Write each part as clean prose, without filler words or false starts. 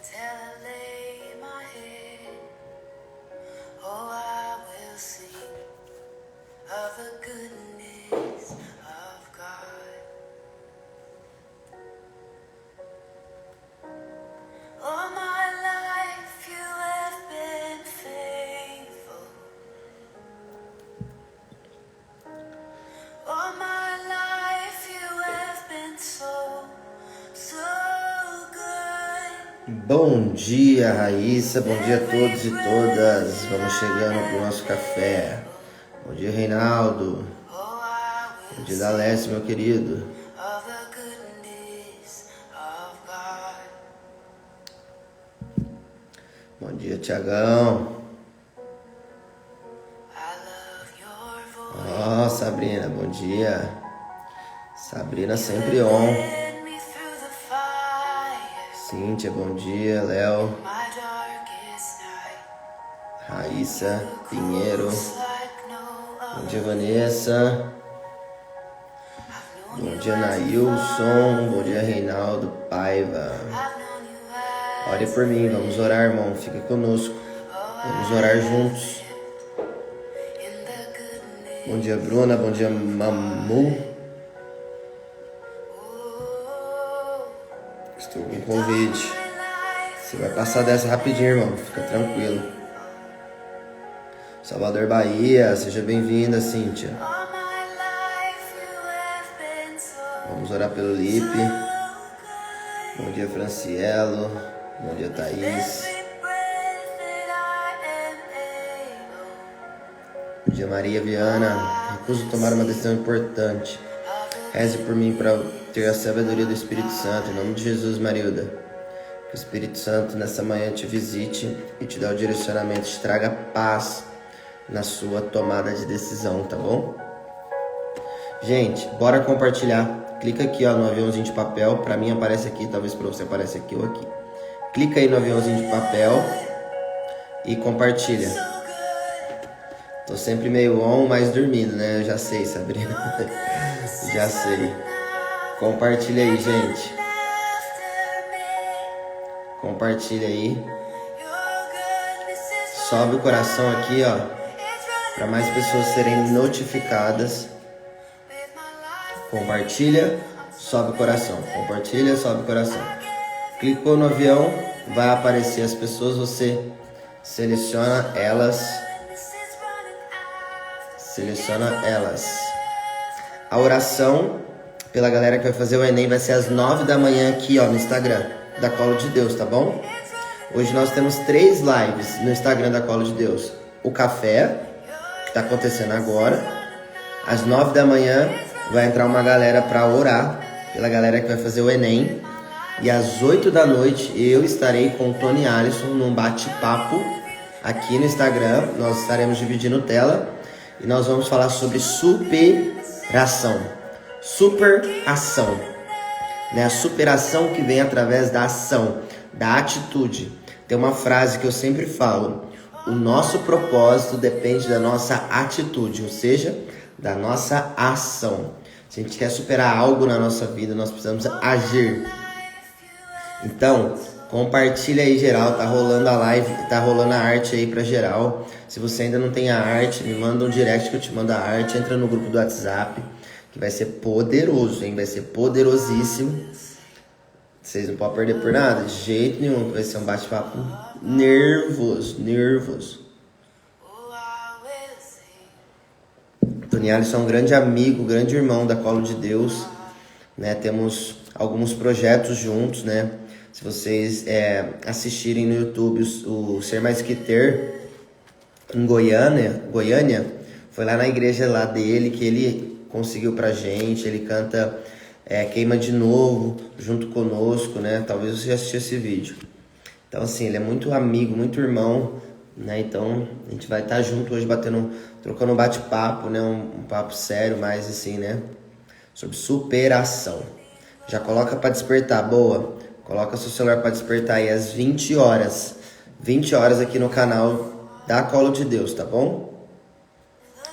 till I lay my head. Oh, I will sing of the goodness of God. All my life you have been faithful. All my life you have been so good. Bom dia, Raíssa, bom dia a todos e todas. Vamos chegando pro nosso café. Bom dia, Reinaldo. Bom dia, Dalécio, meu querido. Of the goodness of God. Bom dia, Tiagão. I love your voice. Ó, Sabrina, bom dia. Sabrina sempre on. Led me through the fire. Cíntia, bom dia. Léo, My darkest night. Raíssa, Pinheiro. It's like no Bom other. dia, Vanessa. Bom dia, Nailson. Bom dia, Reinaldo Paiva. I've known you as Ore por mim, vamos orar, irmão. Fica conosco. Vamos orar juntos. in the goodness. Bom dia, Bruna. Bom dia, Mamu. Oh, Estou com convite. my life. Você vai passar dessa rapidinho, irmão. Fica tranquilo. Salvador, Bahia. Seja bem-vinda, Cíntia. All my life you have been so Vamos orar pelo Lipe. good. Bom dia, Francielo. Bom dia, Thaís. Every breath that I am able. Bom dia, Maria Viana. Recuso tomar uma decisão importante. Reze por mim para ter a sabedoria do Espírito Santo. Em nome de Jesus, Marilda. Que o Espírito Santo nessa manhã te visite e te dê o direcionamento. Te traga paz na sua tomada de decisão, tá bom? Gente, bora compartilhar. Clica aqui, ó, no aviãozinho de papel. Pra mim aparece aqui, talvez pra você apareça aqui ou aqui. Clica aí no aviãozinho de papel e compartilha. Tô sempre meio on, mas dormindo, né? Eu já sei, Sabrina. Já sei. Compartilha aí, gente. After me, Compartilha aí. your goodness is Sobe o coração aqui, ó, it's running para mais pessoas serem notificadas. with my life. Compartilha, sobe o coração. Compartilha, sobe o coração. Clicou no avião, vai aparecer as pessoas, você seleciona elas. Goodness is running after. Seleciona elas. A oração pela galera que vai fazer o Enem vai ser às 9 da manhã aqui, ó, no Instagram da Colo de Deus, tá bom? Hoje nós temos 3 lives no Instagram da Colo de Deus. O café, que tá acontecendo agora. Às 9 da manhã vai entrar uma galera para orar pela galera que vai fazer o Enem. E às 8 da noite eu estarei com o Tony Alisson num bate-papo aqui no Instagram. Nós estaremos dividindo tela e nós vamos falar sobre superação. Superação, né? A superação que vem através da ação, da atitude. Tem uma frase que eu sempre falo: o nosso propósito depende da nossa atitude, ou seja, da nossa ação. Se a gente quer superar algo na nossa vida, nós precisamos agir. Então, compartilha aí, geral. Tá rolando a live, tá rolando a arte aí pra geral. Se você ainda não tem a arte, me manda um direct que eu te mando a arte. Entra no grupo do WhatsApp, que vai ser poderoso, hein? Vai ser poderosíssimo. Vocês não podem perder por nada, de jeito nenhum. Vai ser um bate-papo nervoso. Oh, I will sing. Tony Alisson é um grande amigo, grande irmão da Colo de Deus, né? Temos alguns projetos juntos, né? Se vocês assistirem no YouTube o Ser Mais Que Ter em Goiânia, foi lá na igreja lá dele que ele conseguiu pra gente. Ele canta Queima de Novo junto conosco, né? Talvez você já assistiu esse vídeo. Então assim, ele é muito amigo, muito irmão, né? Então a gente vai estar junto hoje trocando um bate-papo, né? Um papo sério, mais assim, né? Sobre superação. Já coloca para despertar, boa. Coloca seu celular para despertar aí às 20 horas. 20 horas aqui no canal da Colo de Deus, tá bom?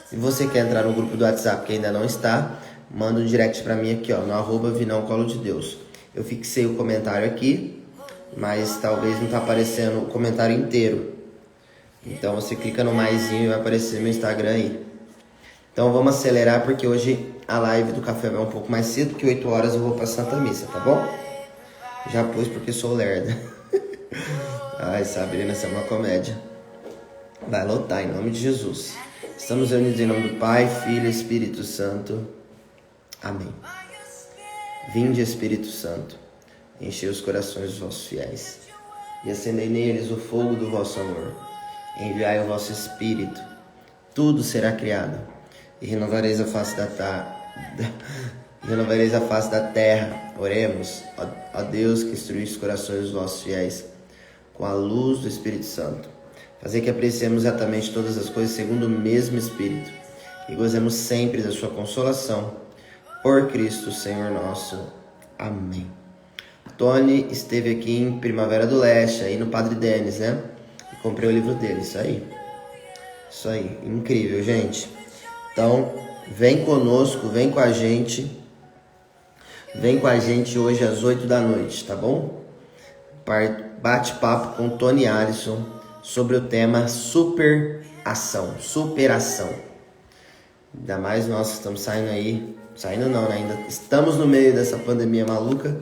Se você quer entrar no grupo do WhatsApp que ainda não está, manda um direct para mim aqui, ó, no @vinãocolo de Deus. Eu fixei o comentário aqui mas talvez não tá aparecendo o comentário inteiro. Então você clica no maisinho e vai aparecer meu Instagram aí. Então vamos acelerar porque hoje a live do café vai um pouco mais cedo, que 8 horas eu vou pra Santa Missa, tá bom? Já pus porque sou lerda. Ai, Sabrina, essa é uma comédia. Vai lotar em nome de Jesus. Estamos reunidos em nome do Pai, Filho e Espírito Santo. Amém. Vinde, Espírito Santo, enchei os corações dos vossos fiéis e acendei neles o fogo do vosso amor. Enviai o vosso Espírito, tudo será criado e renovareis a face da terra. Oremos, ó Deus, que instruís os corações dos vossos fiéis com a luz do Espírito Santo. Fazer que apreciemos exatamente todas as coisas segundo o mesmo Espírito e gozemos sempre da sua consolação. Por Cristo, Senhor nosso. Amém. Tony esteve aqui em Primavera do Leste, aí no Padre Denis, né? E comprei o livro dele, isso aí. Isso aí, incrível, gente. Então, vem conosco, vem com a gente. Vem com a gente hoje às 8 da noite, tá bom? Bate-papo com Tony Alisson sobre o tema superação. Ainda mais nós estamos saindo aí. Saindo não, né? Ainda estamos no meio dessa pandemia maluca.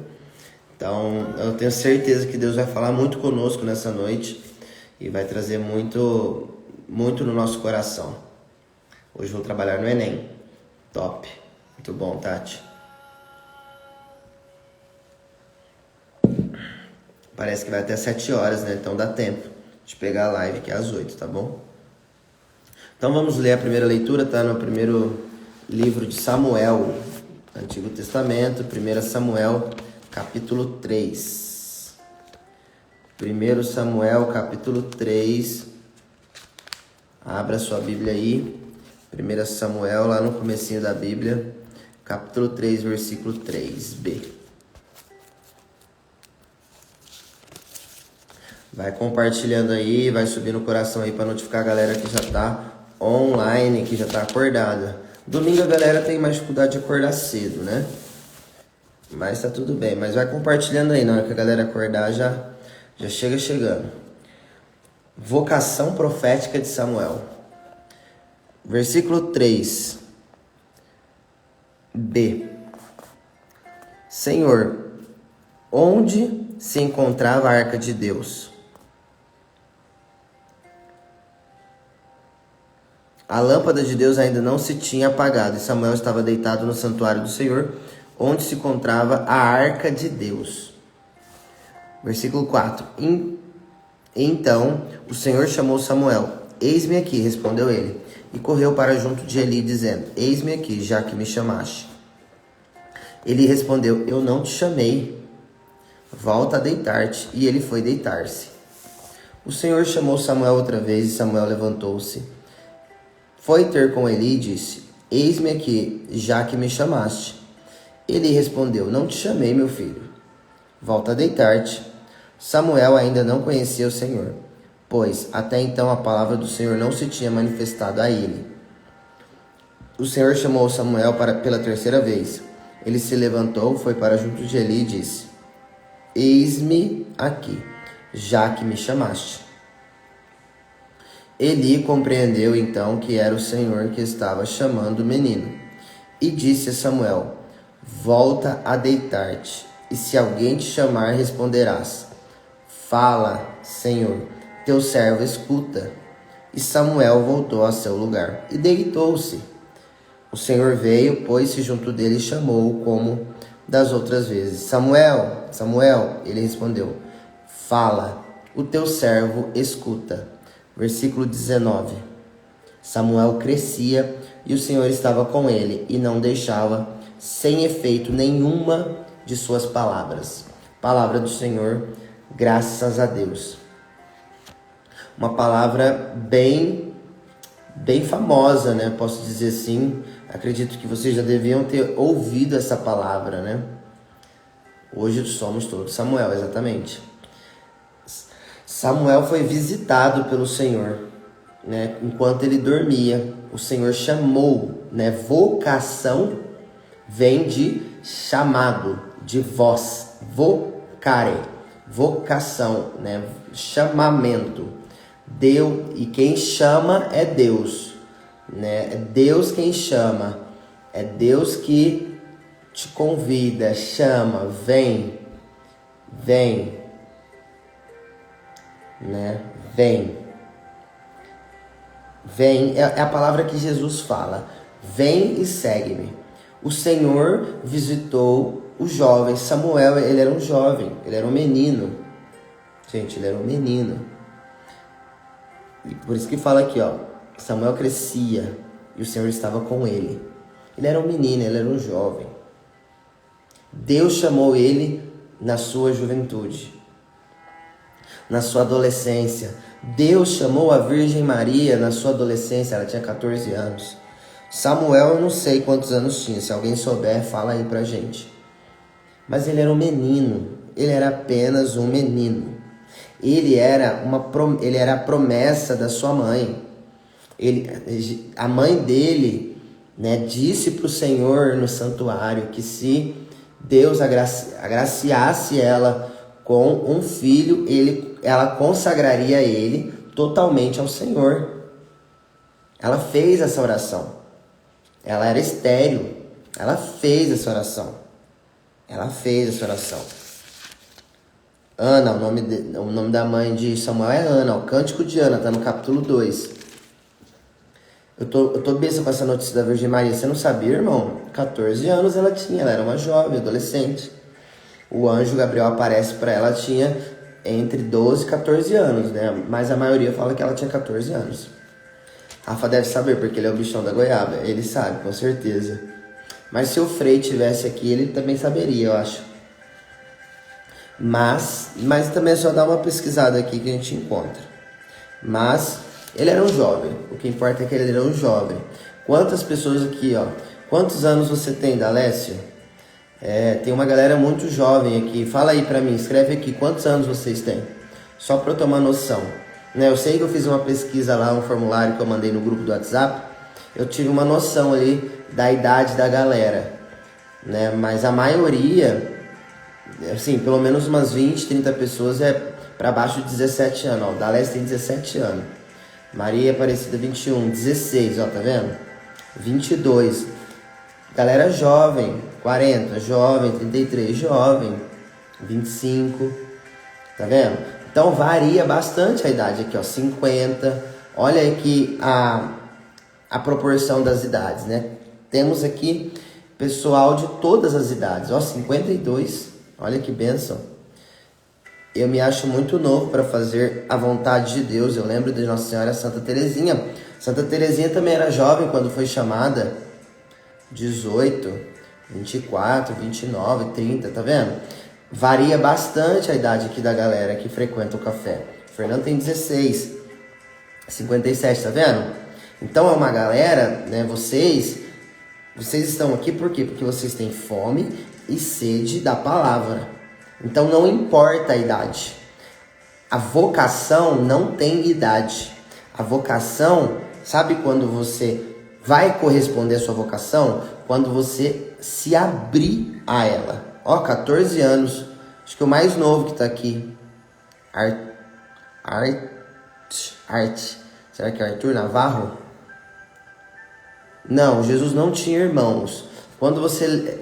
Então eu tenho certeza que Deus vai falar muito conosco nessa noite e vai trazer muito no nosso coração. Hoje vou trabalhar no Enem. Top. Muito bom, Tati. Parece que vai até 7 horas, né? Então dá tempo de pegar a live que é às 8, tá bom? Então vamos ler a primeira leitura, tá? No primeiro livro de Samuel, Antigo Testamento, 1 Samuel, capítulo 3. 1 Samuel, capítulo 3. Abra sua Bíblia aí. 1 Samuel, lá no comecinho da Bíblia, capítulo 3, versículo 3b. Vai compartilhando aí, vai subindo o coração aí para notificar a galera que já tá online, que já tá acordada. Domingo a galera tem mais dificuldade de acordar cedo, né? Mas tá tudo bem. Mas vai compartilhando aí, na hora que a galera acordar já chega chegando. Vocação profética de Samuel. Versículo 3. B. Senhor, onde se encontrava a arca de Deus? A lâmpada de Deus ainda não se tinha apagado e Samuel estava deitado no santuário do Senhor, onde se encontrava a arca de Deus. Versículo 4. Então o Senhor chamou Samuel. Eis-me aqui, respondeu ele, e correu para junto de Eli, dizendo: Eis-me aqui, já que me chamaste. Ele respondeu: Eu não te chamei. Volta a deitar-te. E ele foi deitar-se. O Senhor chamou Samuel outra vez, e Samuel levantou-se. Foi ter com Eli e disse: Eis-me aqui, já que me chamaste. Ele respondeu: Não te chamei, meu filho. Volta a deitar-te. Samuel ainda não conhecia o Senhor, pois até então a palavra do Senhor não se tinha manifestado a ele. O Senhor chamou Samuel pela terceira vez. Ele se levantou, foi para junto de Eli e disse: Eis-me aqui, já que me chamaste. Eli compreendeu então que era o Senhor que estava chamando o menino, e disse a Samuel: Volta a deitar-te, e se alguém te chamar, responderás: Fala, Senhor, teu servo escuta. E Samuel voltou a seu lugar, e deitou-se. O Senhor veio, pôs-se junto dele e chamou-o como das outras vezes: Samuel, Samuel. Ele respondeu: Fala, o teu servo escuta. Versículo 19. Samuel crescia e o Senhor estava com ele e não deixava sem efeito nenhuma de suas palavras. Palavra do Senhor, graças a Deus. Uma palavra bem famosa, né? Posso dizer assim. Acredito que vocês já deviam ter ouvido essa palavra, né? Hoje somos todos Samuel, exatamente. Samuel foi visitado pelo Senhor, né? Enquanto ele dormia, o Senhor chamou, né? Vocação vem de chamado, de voz, vocare, vocação, né? Chamamento. Deus, e quem chama é Deus, né? É Deus quem chama. É Deus que te convida, chama, vem, né? Vem é a palavra que Jesus fala. Vem e segue-me. O Senhor visitou o jovem Samuel. Ele era um jovem, ele era um menino. Gente, ele era um menino. E por isso que fala aqui, ó, Samuel crescia e o Senhor estava com ele. Ele era um menino, ele era um jovem. Deus chamou ele na sua juventude, na sua adolescência. Deus chamou a Virgem Maria na sua adolescência, ela tinha 14 anos. Samuel, eu não sei quantos anos tinha, se alguém souber, fala aí pra gente. Mas ele era um menino, ele era apenas um menino. Ele era a promessa da sua mãe. A mãe dele, né, disse para o Senhor no santuário que se Deus agraciasse ela com um filho, ela consagraria ele totalmente ao Senhor. Ela fez essa oração. Ela era estéril. Ela fez essa oração. Ana, o nome da mãe de Samuel é Ana. O Cântico de Ana, está no capítulo 2. Eu tô besta com essa notícia da Virgem Maria. Você não sabia, irmão? 14 anos ela tinha, ela era uma jovem, adolescente. O anjo Gabriel aparece para ela, tinha entre 12 e 14 anos, né? Mas a maioria fala que ela tinha 14 anos. Rafa deve saber, porque ele é o bichão da goiaba. Ele sabe, com certeza. Mas se o Frei tivesse aqui, ele também saberia, eu acho. Mas também é só dar uma pesquisada aqui que a gente encontra. Mas ele era um jovem. O que importa é que ele era um jovem. Quantas pessoas aqui, ó? Quantos anos você tem, Dalécio? Tem uma galera muito jovem aqui. Fala aí pra mim, escreve aqui quantos anos vocês têm. Só pra eu tomar noção. Né, eu sei que eu fiz uma pesquisa lá, um formulário que eu mandei no grupo do WhatsApp. Eu tive uma noção ali da idade da galera, né? Mas a maioria, assim, pelo menos umas 20, 30 pessoas é pra baixo de 17 anos. Ó, o Dalécio tem 17 anos. Maria Aparecida 21, 16, ó, tá vendo? 22. Galera jovem, 40, jovem, 33, jovem, 25, tá vendo? Então varia bastante a idade aqui, ó, 50. Olha aqui a proporção das idades, né? Temos aqui pessoal de todas as idades, ó, 52. Olha que bênção. Eu me acho muito novo para fazer a vontade de Deus. Eu lembro de Nossa Senhora Santa Teresinha. Santa Teresinha também era jovem quando foi chamada. 18, 24, 29, 30, tá vendo? Varia bastante a idade aqui da galera que frequenta o café. O Fernando tem 16, 57, tá vendo? Então é uma galera, né? Vocês estão aqui por quê? Porque vocês têm fome e sede da palavra. Então não importa a idade. A vocação não tem idade. A vocação, sabe quando você vai corresponder à sua vocação? Quando você se abrir a ela. Ó, 14 anos. Acho que o mais novo que tá aqui. Arte. Será que é Arthur Navarro? Não, Jesus não tinha irmãos. Quando você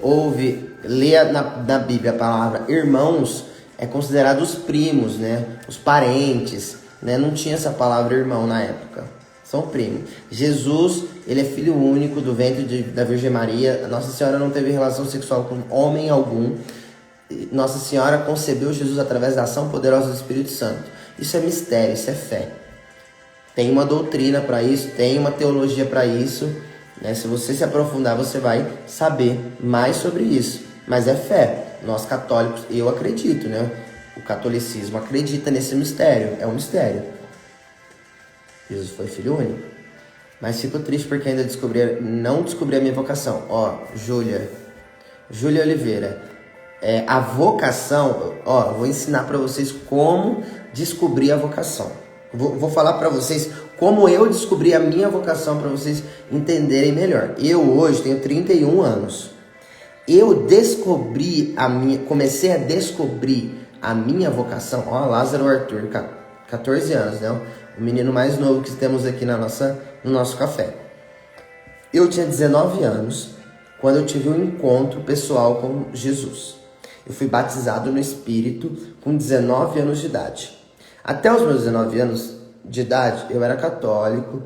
lê na Bíblia a palavra irmãos, é considerado os primos, né? Os parentes, né? Não tinha essa palavra irmão na época. São primos. Jesus, ele é filho único do ventre da Virgem Maria. Nossa Senhora não teve relação sexual com homem algum. Nossa Senhora concebeu Jesus através da ação poderosa do Espírito Santo. Isso é mistério, isso é fé. Tem uma doutrina para isso, tem uma teologia para isso, né? Se você se aprofundar, você vai saber mais sobre isso. Mas é fé. Nós católicos, eu acredito, né? O catolicismo acredita nesse mistério. É um mistério. Jesus foi filho único. Mas fico triste porque ainda não descobri a minha vocação. Ó, Júlia Oliveira. A vocação, ó, vou ensinar para vocês como descobrir a vocação. Vou falar para vocês como eu descobri a minha vocação para vocês entenderem melhor. Eu hoje tenho 31 anos. Eu comecei a descobrir a minha vocação, ó, Lázaro Arthur, 14 anos, né? O menino mais novo que temos aqui no nosso café. Eu tinha 19 anos quando eu tive um encontro pessoal com Jesus. Eu fui batizado no Espírito com 19 anos de idade. Até os meus 19 anos de idade, eu era católico,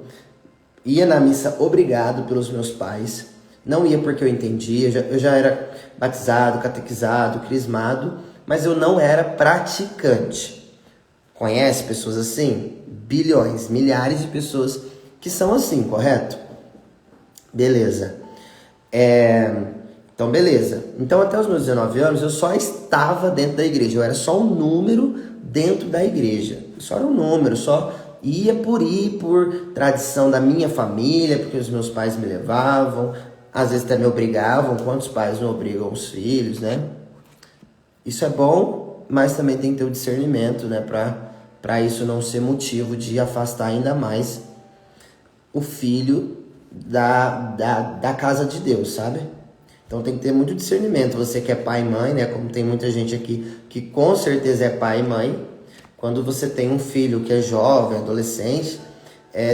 ia na missa obrigado pelos meus pais, não ia porque eu entendia, eu já era batizado, catequizado, crismado, mas eu não era praticante. Conhece pessoas assim? Bilhões, milhares de pessoas que são assim, correto? Beleza. Então, beleza. Então, até os meus 19 anos, eu só estava dentro da igreja. Eu era só um número dentro da igreja. Só era um número, só ia por tradição da minha família, porque os meus pais me levavam. Às vezes até me obrigavam. Quantos pais não obrigam os filhos, né? Isso é bom, mas também tem que ter o discernimento, né? Para isso não ser motivo de afastar ainda mais o filho da casa de Deus, sabe? Então tem que ter muito discernimento. Você que é pai e mãe, né? Como tem muita gente aqui que com certeza é pai e mãe. Quando você tem um filho que é jovem, adolescente,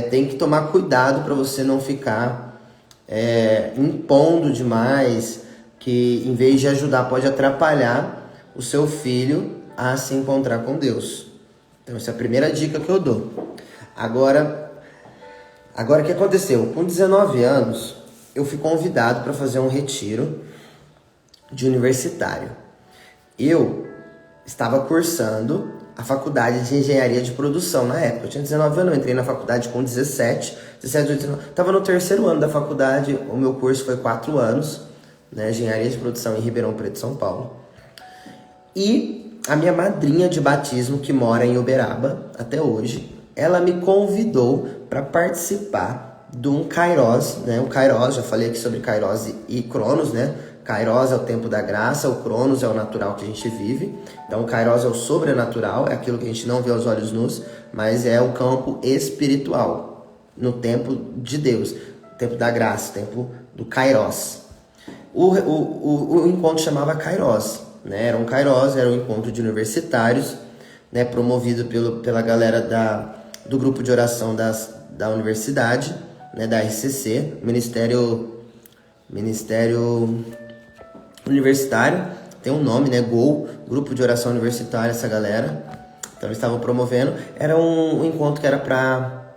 tem que tomar cuidado para você não ficar impondo demais, que em vez de ajudar pode atrapalhar o seu filho a se encontrar com Deus. Então essa é a primeira dica que eu dou. Agora o que aconteceu? Com 19 anos, eu fui convidado para fazer um retiro de universitário. Eu estava cursando a faculdade de engenharia de produção na época. Eu tinha 19 anos, eu entrei na faculdade com 17, 19. Estava no terceiro ano da faculdade, o meu curso foi 4 anos, né, engenharia de produção em Ribeirão Preto, São Paulo. E a minha madrinha de batismo, que mora em Uberaba até hoje, ela me convidou para participar de um Kairos, né? Um Kairos, já falei aqui sobre Kairos e Cronos, né? Kairos é o tempo da graça, o Cronos é o natural que a gente vive. Então o Kairos é o sobrenatural, é aquilo que a gente não vê aos olhos nus, mas é o campo espiritual, no tempo de Deus, o tempo da graça, o tempo do Kairos. O encontro chamava Kairos, né? Era um encontro de universitários, né? Promovido pela galera do grupo de oração da universidade, né? Da RCC, Ministério Universitário, tem um nome, né? GOU, Grupo de Oração Universitária, essa galera. Então eles estavam promovendo. Era um encontro que era para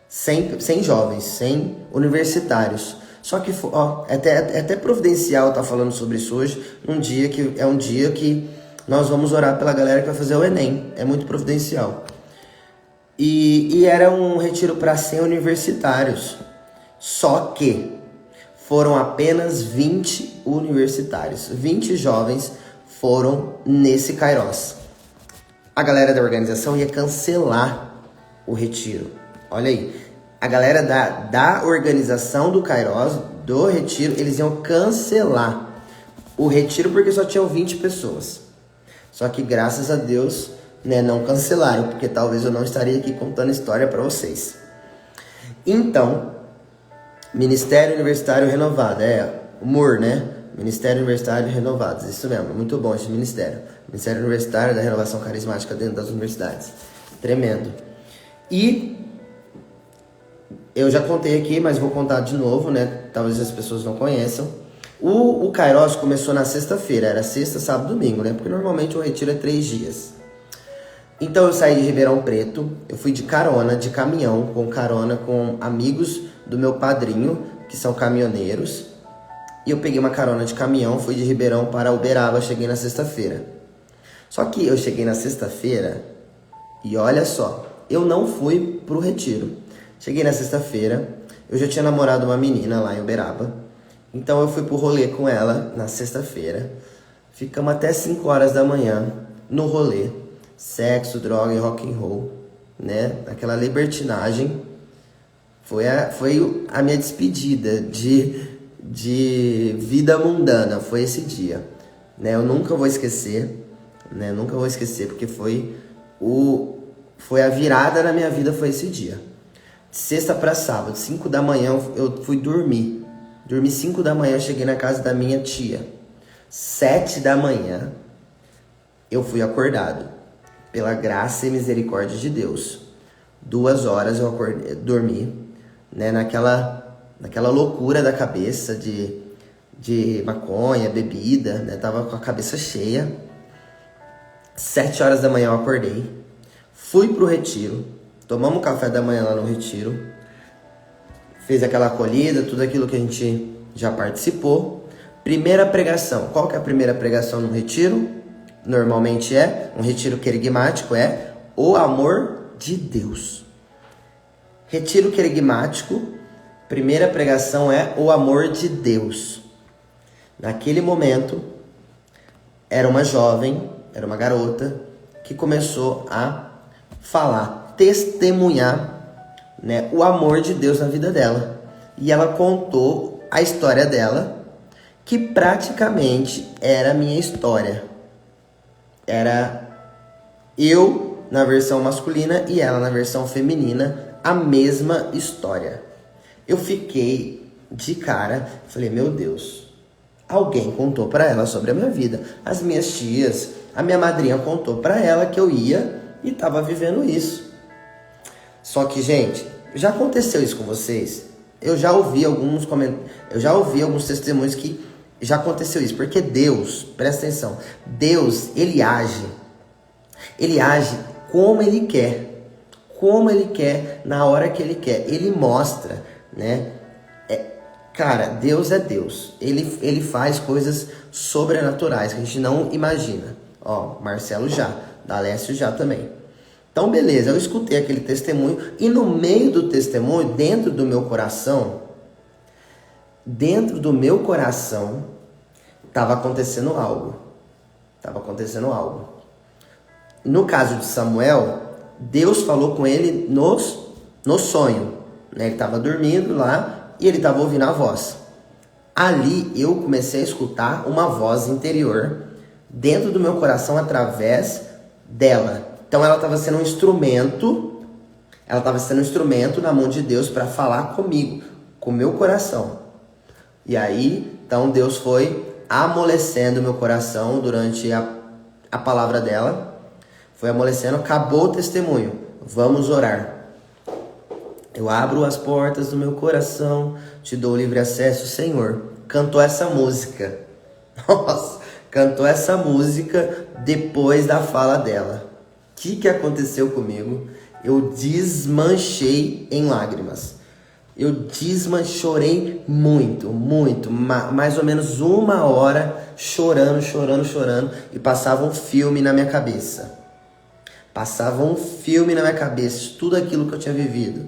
100 jovens, 100 universitários. Só que, é até providencial estar falando sobre isso hoje, um dia que nós vamos orar pela galera que vai fazer o Enem. É muito providencial. E era um retiro para 100 universitários. Só que foram apenas 20 universitários. 20 jovens foram nesse Kairos. A galera da organização ia cancelar o retiro. Olha aí. A galera da organização do Kairos, do retiro, eles iam cancelar o retiro porque só tinham 20 pessoas. Só que graças a Deus, né, não cancelaram, porque talvez eu não estaria aqui contando história para vocês. Então, Ministério Universitário Renovado, o MUR, né? Ministério Universitário Renovados, isso mesmo, muito bom esse ministério. Ministério Universitário da Renovação Carismática dentro das universidades. Tremendo. E eu já contei aqui, mas vou contar de novo, né? Talvez as pessoas não conheçam. O Kairos começou na sexta-feira, era sexta, sábado, domingo, né? Porque normalmente o retiro é 3 dias. Então eu saí de Ribeirão Preto, eu fui de caminhão, com amigos do meu padrinho, que são caminhoneiros. E eu peguei uma carona de caminhão, fui de Ribeirão para Uberaba, cheguei na sexta-feira. Só que eu cheguei na sexta-feira e olha só, eu não fui pro retiro. Cheguei na sexta-feira, eu já tinha namorado uma menina lá em Uberaba. Então eu fui pro rolê com ela na sexta-feira. Ficamos até 5 horas da manhã no rolê. Sexo, droga e rock and roll, né? Aquela libertinagem. Foi a minha despedida de vida mundana, foi esse dia, né? Eu nunca vou esquecer, né? Nunca vou esquecer, porque foi a virada na minha vida, foi esse dia. De sexta para sábado, 5 da manhã eu fui dormir. Dormi 5 da manhã, cheguei na casa da minha tia. 7 da manhã, eu fui acordado pela graça e misericórdia de Deus. 2 horas eu dormi, né, naquela loucura da cabeça de maconha, bebida, né, tava com a cabeça cheia. 7 horas da manhã eu acordei, fui pro retiro, tomamos café da manhã lá no retiro, fez aquela acolhida, tudo aquilo que a gente já participou. Primeira pregação, qual que é a primeira pregação no retiro? Normalmente é, um retiro querigmático é o amor de Deus. Retiro querigmático, primeira pregação é o amor de Deus. Naquele momento, era uma jovem, era uma garota, que começou a falar, testemunhar, né, o amor de Deus na vida dela. E ela contou a história dela, que praticamente era a minha história. Era eu na versão masculina e ela na versão feminina, a mesma história. Eu fiquei de cara, falei, meu Deus, alguém contou para ela sobre a minha vida. As minhas tias, a minha madrinha contou para ela que eu ia e tava vivendo isso. Só que, gente, já aconteceu isso com vocês? Eu já ouvi alguns testemunhos que já aconteceu isso, porque Deus, presta atenção, Deus, ele age como ele quer, na hora que ele quer, ele mostra, né? Cara, Deus é Deus, ele faz coisas sobrenaturais que a gente não imagina. Ó, Marcelo já, D'Alessio já também. Então, beleza, eu escutei aquele testemunho e no meio do testemunho, dentro do meu coração, estava acontecendo algo. No caso de Samuel, Deus falou com ele no sonho, né? Ele estava dormindo lá e ele estava ouvindo a voz. Ali eu comecei a escutar uma voz interior dentro do meu coração através dela. Então ela estava sendo um instrumento, na mão de Deus para falar comigo, com o meu coração. E aí, então Deus foi amolecendo meu coração durante a palavra dela. Foi amolecendo, acabou o testemunho. Vamos orar. Eu abro as portas do meu coração, te dou livre acesso, Senhor. Cantou essa música. Nossa, cantou essa música depois da fala dela. O que aconteceu comigo? Eu desmanchei em lágrimas. Chorei muito, mais ou menos 1 hora chorando, e passava um filme na minha cabeça. Tudo aquilo que eu tinha vivido.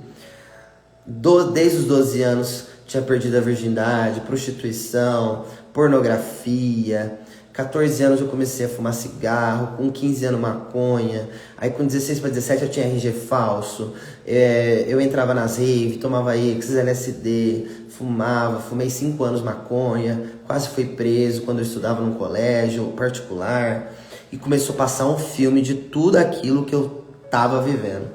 Desde os 12 anos, tinha perdido a virgindade, prostituição, pornografia. 14 anos eu comecei a fumar cigarro, com 15 anos maconha, aí com 16 para 17 eu tinha RG falso, eu entrava nas raves, tomava X, LSD, fumei 5 anos maconha, quase fui preso quando eu estudava num colégio particular, e começou a passar um filme de tudo aquilo que eu tava vivendo.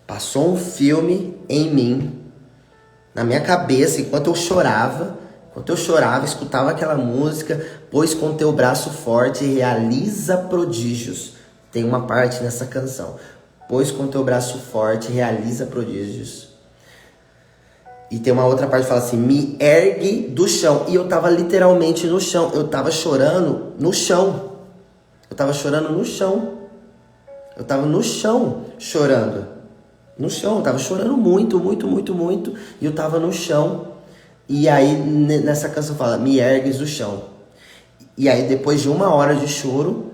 Passou um filme em mim, na minha cabeça, enquanto eu chorava, escutava aquela música, pois com teu braço forte realiza prodígios. Tem uma parte nessa canção. Pois com teu braço forte realiza prodígios. E tem uma outra parte que fala assim, me ergue do chão. E eu tava literalmente no chão. Eu tava chorando no chão. Eu tava no chão chorando. Eu tava chorando muito. E eu tava no chão. E aí, nessa canção fala, me ergues do chão. E aí, depois de 1 hora de choro,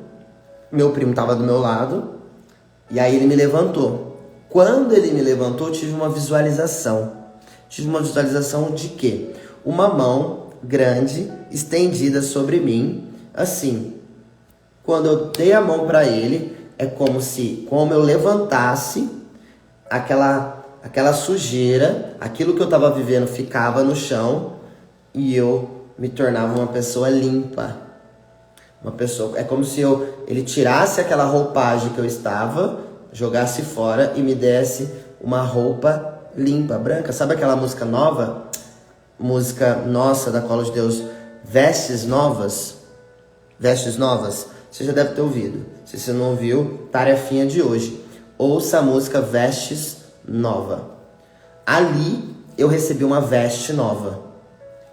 meu primo tava do meu lado, e aí ele me levantou. Quando ele me levantou, eu tive uma visualização. De quê? Uma mão grande, estendida sobre mim, assim. Quando eu dei a mão para ele, é como eu levantasse aquela sujeira, aquilo que eu tava vivendo ficava no chão e eu me tornava uma pessoa limpa. É como se ele tirasse aquela roupagem que eu estava, jogasse fora e me desse uma roupa limpa, branca. Sabe aquela música nova? Música nossa da Colo de Deus, vestes novas, você já deve ter ouvido. Se você não ouviu, tarefinha de hoje. Ouça a música Vestes Nova. Ali eu recebi uma veste nova.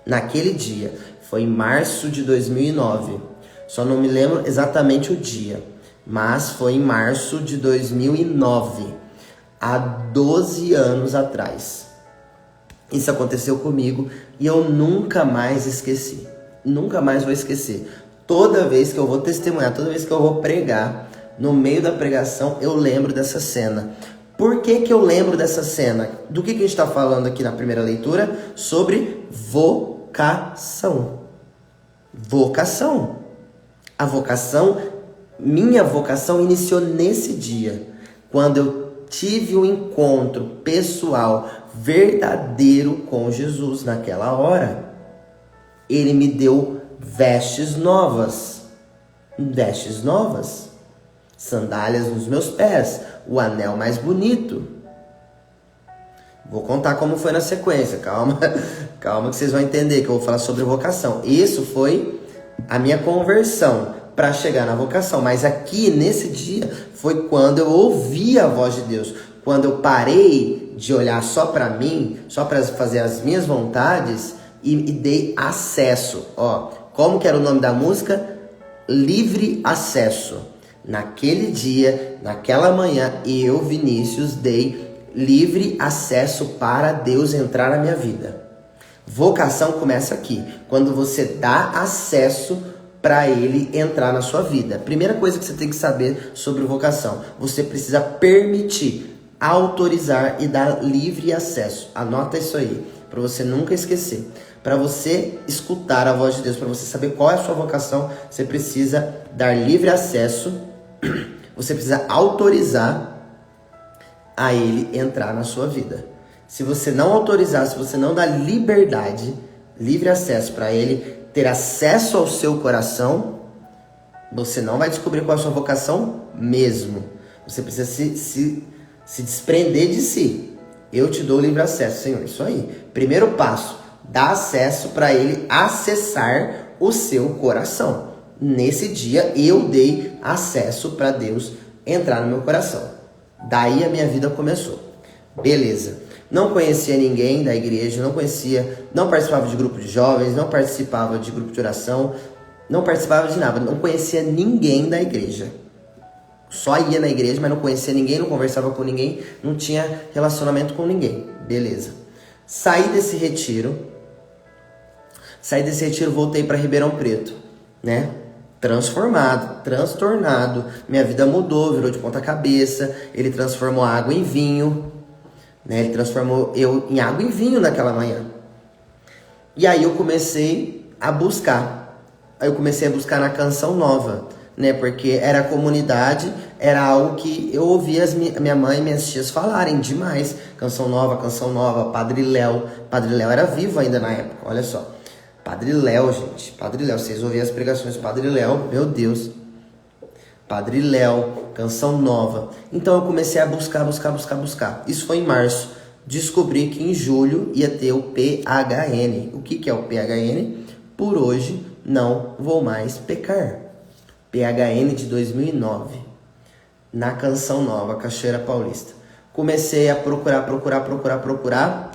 Naquele dia, foi em março de 2009. Só não me lembro exatamente o dia, mas foi em março de 2009, há 12 anos atrás. Isso aconteceu comigo e eu nunca mais esqueci. Nunca mais vou esquecer. Toda vez que eu vou testemunhar, toda vez que eu vou pregar, no meio da pregação, eu lembro dessa cena. Por que eu lembro dessa cena? Do que a gente está falando aqui na primeira leitura? Sobre vocação. Vocação. A vocação, minha vocação iniciou nesse dia, quando eu tive um encontro pessoal, verdadeiro com Jesus naquela hora. Ele me deu vestes novas, sandálias nos meus pés, o anel mais bonito. Vou contar como foi na sequência, calma que vocês vão entender que eu vou falar sobre vocação. Isso foi a minha conversão para chegar na vocação, mas aqui nesse dia foi quando eu ouvi a voz de Deus, quando eu parei de olhar só para mim, só para fazer as minhas vontades e dei acesso. Como que era o nome da música? Livre Acesso. Naquele dia, naquela manhã, eu, Vinícius, dei livre acesso para Deus entrar na minha vida. Vocação começa aqui, quando você dá acesso para Ele entrar na sua vida. Primeira coisa que você tem que saber sobre vocação: você precisa permitir, autorizar e dar livre acesso. Anota isso aí, para você nunca esquecer. Para você escutar a voz de Deus, para você saber qual é a sua vocação, você precisa dar livre acesso, você precisa autorizar a Ele entrar na sua vida. Se você não autorizar, se você não dá liberdade, livre acesso para Ele ter acesso ao seu coração, você não vai descobrir qual é a sua vocação mesmo. Você precisa se desprender de si. Eu te dou livre acesso, Senhor. Isso aí. Primeiro passo, dá acesso para Ele acessar o seu coração. Nesse dia, eu dei acesso para Deus entrar no meu coração. Daí a minha vida começou. Beleza. Não conhecia ninguém da igreja, não participava de grupo de jovens, não participava de grupo de oração, não participava de nada, não conhecia ninguém da igreja. Só ia na igreja, mas não conhecia ninguém, não conversava com ninguém, não tinha relacionamento com ninguém. Beleza. Saí desse retiro, voltei para Ribeirão Preto, né? Transformado, transtornado, minha vida mudou, virou de ponta cabeça. Ele transformou água em vinho, né? Ele transformou eu em água e vinho naquela manhã. E aí eu comecei a buscar. Na Canção Nova, né? Porque era a comunidade, era algo que eu ouvia minha mãe e minhas tias falarem demais. Canção Nova, Padre Léo. Padre Léo era vivo ainda na época, olha só. Padre Léo, gente. Padre Léo, vocês ouviram as pregações do Padre Léo? Meu Deus. Padre Léo, Canção Nova. Então eu comecei a buscar. Isso foi em março. Descobri que em julho ia ter o PHN. O que é o PHN? Por hoje não vou mais pecar. PHN de 2009. Na Canção Nova, Cachoeira Paulista. Comecei a procurar.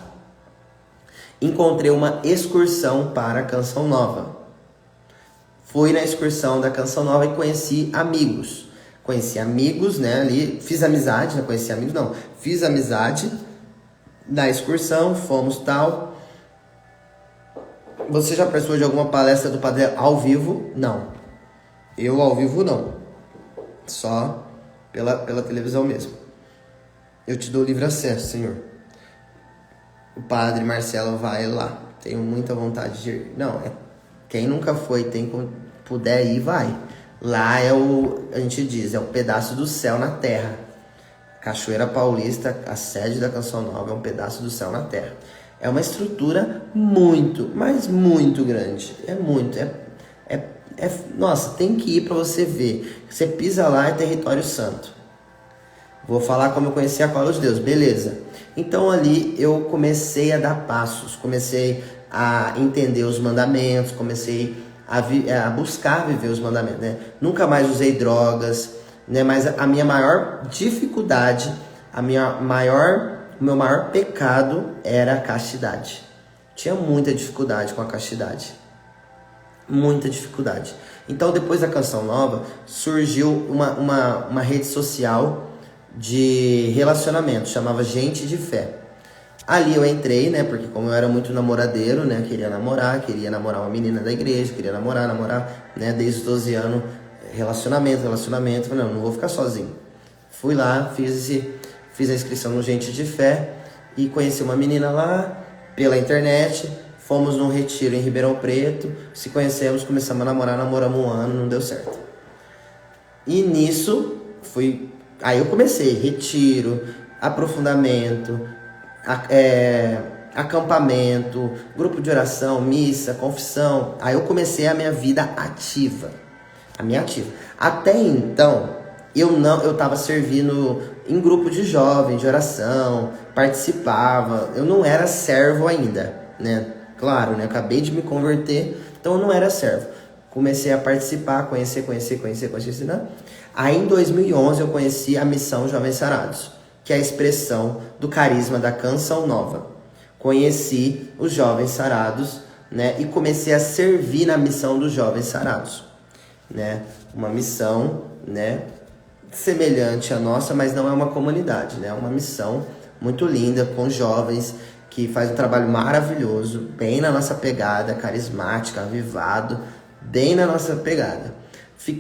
Encontrei uma excursão para a Canção Nova. Fui na excursão da Canção Nova e conheci amigos. Né, ali, fiz amizade na excursão, fomos tal. Você já participou de alguma palestra do Padre ao vivo? Não. Eu ao vivo não. Só pela televisão mesmo. Eu te dou livre acesso, Senhor. O Padre Marcelo vai lá. Tenho muita vontade de ir. Não, quem nunca foi, puder ir, vai. Lá a gente diz, é um pedaço do céu na terra. Cachoeira Paulista, a sede da Canção Nova, é um pedaço do céu na terra. É uma estrutura muito, mas muito grande. Nossa, tem que ir para você ver. Você pisa lá, é território santo. Vou falar como eu conheci a Cola de Deus, beleza. Então ali eu comecei a dar passos, comecei a entender os mandamentos, comecei a buscar viver os mandamentos, né? Nunca mais usei drogas, né? Mas a minha maior dificuldade, o meu maior pecado era a castidade. Tinha muita dificuldade com a castidade. Muita dificuldade. Então, depois da Canção Nova, surgiu uma rede social de relacionamento, chamava Gente de Fé. Ali eu entrei, né, porque como eu era muito namoradeiro, né, queria namorar uma menina da igreja, queria namorar, né, desde os 12 anos, relacionamento, falei, não vou ficar sozinho. Fui lá, fiz a inscrição no Gente de Fé e conheci uma menina lá pela internet. Fomos num retiro em Ribeirão Preto, se conhecemos, começamos a namorar, namoramos 1 ano, não deu certo. E nisso, aí eu comecei, retiro, aprofundamento, acampamento, grupo de oração, missa, confissão. Aí eu comecei a minha vida ativa, Até então, eu estava servindo em grupo de jovens, de oração, participava, eu não era servo ainda, né? Claro, né? Acabei de me converter, então eu não era servo. Comecei a participar, conhecer, né? Aí em 2011 eu conheci a Missão Jovens Sarados, que é a expressão do carisma da Canção Nova. Conheci os Jovens Sarados, né? E comecei a servir na missão dos Jovens Sarados, né? Uma missão, né? Semelhante à nossa, mas não é uma comunidade, né? É uma missão muito linda com jovens, que faz um trabalho maravilhoso, bem na nossa pegada, carismática, avivado, bem na nossa pegada.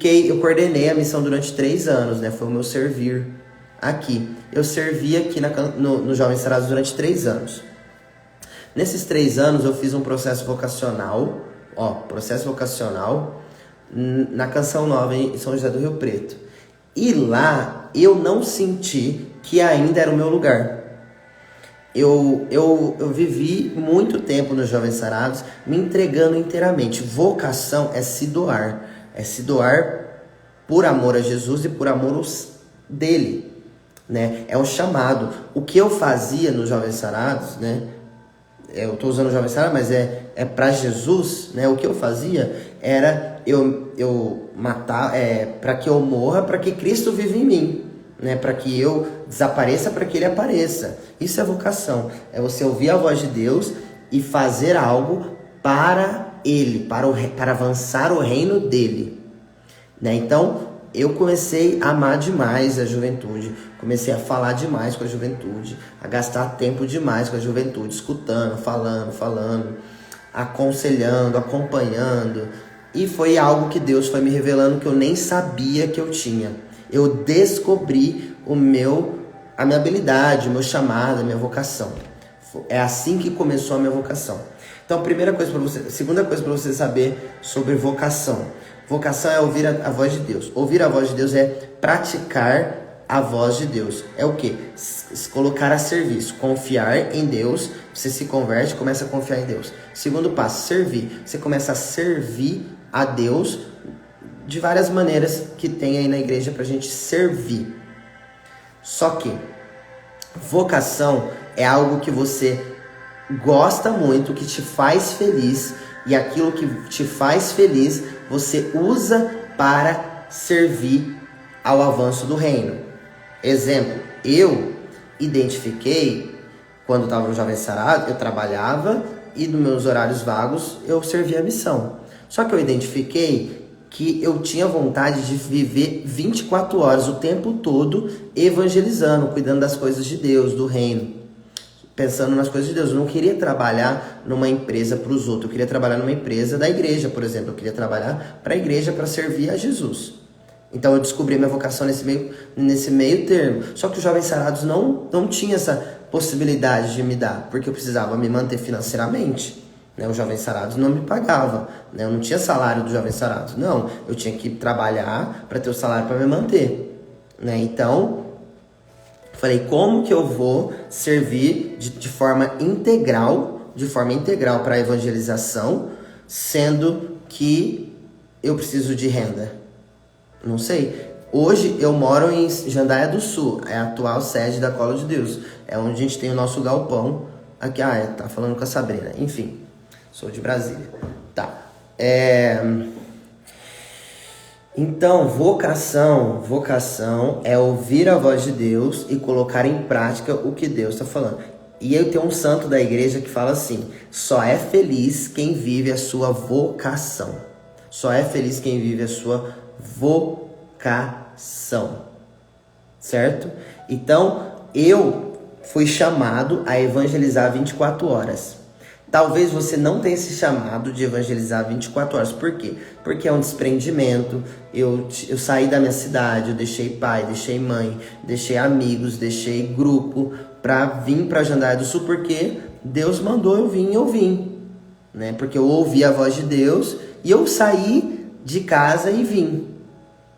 Eu coordenei a missão durante 3 anos, né? Foi o meu servir aqui. Eu servi aqui no Jovens Sarados durante 3 anos. Nesses 3 anos eu fiz um processo vocacional, na Canção Nova em São José do Rio Preto. E lá eu não senti que ainda era o meu lugar. Eu vivi muito tempo nos Jovens Sarados, me entregando inteiramente. Vocação é se doar por amor a Jesus e por amor dele, né? É um chamado. O que eu fazia nos Jovens Sarados, né? Eu estou usando o Jovens Sarados, mas é para Jesus, né? O que eu fazia era eu matar, para que eu morra, para que Cristo viva em mim. Né, para que eu desapareça, para que ele apareça. Isso é vocação. É você ouvir a voz de Deus e fazer algo para ele, para avançar o reino dele. Né? Então, eu comecei a amar demais a juventude. Comecei a falar demais com a juventude, a gastar tempo demais com a juventude, escutando, falando, aconselhando, acompanhando. E foi algo que Deus foi me revelando que eu nem sabia que eu tinha. Eu descobri a minha habilidade, o meu chamado, a minha vocação. É assim que começou a minha vocação. Então, segunda coisa para você saber sobre vocação. Vocação é ouvir a voz de Deus. Ouvir a voz de Deus é praticar a voz de Deus. É o quê? Se colocar a serviço. Confiar em Deus. Você se converte, começa a confiar em Deus. Segundo passo, servir. Você começa a servir a Deus de várias maneiras que tem aí na igreja pra gente servir. Só que vocação é algo que você gosta muito, que te faz feliz, e aquilo que te faz feliz, você usa para servir ao avanço do reino. Exemplo, eu identifiquei, quando eu estava no Jovem Sarado, eu trabalhava e nos meus horários vagos eu servia a missão. Só que eu identifiquei que eu tinha vontade de viver 24 horas, o tempo todo, evangelizando, cuidando das coisas de Deus, do reino, pensando nas coisas de Deus. Eu não queria trabalhar numa empresa para os outros, eu queria trabalhar numa empresa da igreja, por exemplo. Eu queria trabalhar para a igreja, para servir a Jesus. Então eu descobri minha vocação nesse meio termo. Só que os Jovens Sarados não tinha essa possibilidade de me dar, porque eu precisava me manter financeiramente. Né, os Jovens Sarados não me pagavam, né, eu não tinha salário dos Jovens Sarados, não, eu tinha que trabalhar para ter o salário para me manter, né? Então, falei, como que eu vou servir de forma integral para a evangelização, sendo que eu preciso de renda? Não sei. Hoje eu moro em Jandaia do Sul, é a atual sede da Colo de Deus, é onde a gente tem o nosso galpão. Aqui, tá falando com a Sabrina, enfim. Sou de Brasília. Tá. Então, vocação é ouvir a voz de Deus e colocar em prática o que Deus está falando. E eu tenho um santo da igreja que fala assim: só é feliz quem vive a sua vocação. Só é feliz quem vive a sua vocação. Certo? Então, eu fui chamado a evangelizar 24 horas. Talvez você não tenha esse chamado de evangelizar 24 horas. Por quê? Porque é um desprendimento. Eu saí da minha cidade, eu deixei pai, deixei mãe, deixei amigos, deixei grupo para vir para Jandaia do Sul, porque Deus mandou eu vim, né? Porque eu ouvi a voz de Deus e eu saí de casa e vim,